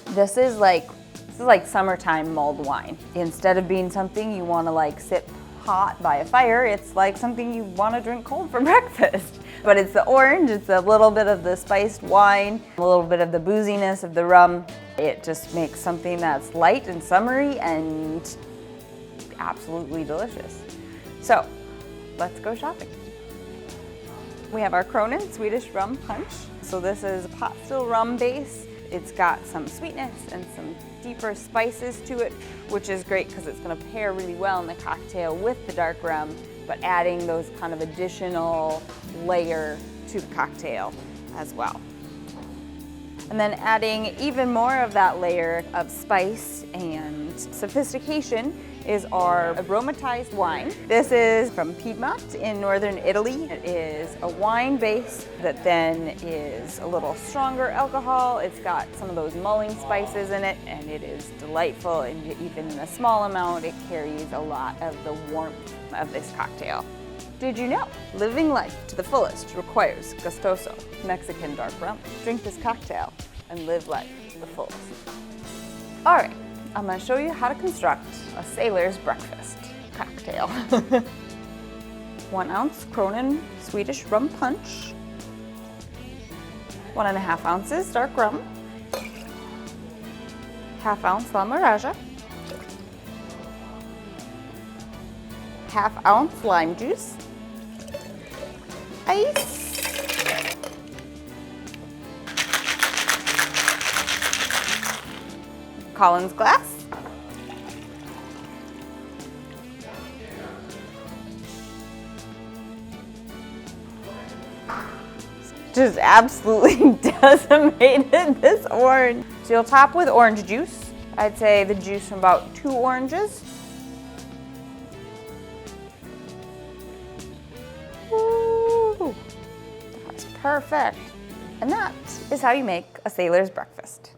This is like summertime mulled wine. Instead of being something you want to like sip hot by a fire, it's like something you want to drink cold for breakfast. But it's the orange, it's a little bit of the spiced wine, a little bit of the booziness of the rum. It just makes something that's light and summery and absolutely delicious. So let's go shopping. We have our Kronan Swedish rum punch. So this is a pot still rum base. It's got some sweetness and some deeper spices to it, which is great because it's going to pair really well in the cocktail with the dark rum, but adding those kind of additional layer to the cocktail as well. And then adding even more of that layer of spice and sophistication is our aromatized wine. This is from Piedmont in northern Italy. It is a wine base that then is a little stronger alcohol. It's got some of those mulling spices in it, and it is delightful. And even in a small amount, it carries a lot of the warmth of this cocktail. Did you know living life to the fullest requires Gustoso Mexican dark rum? Drink this cocktail and live life to the fullest. All right, I'm gonna show you how to construct a sailor's breakfast cocktail. 1 ounce Kronan Swedish rum punch, 1.5 ounces dark rum, 1/2 ounce La Miraja, 1/2 ounce lime juice, ice, Collins glass, just absolutely decimated this orange. So you'll top with orange juice. I'd say the juice from about 2 oranges. Ooh, that's perfect. And that is how you make a sailor's breakfast.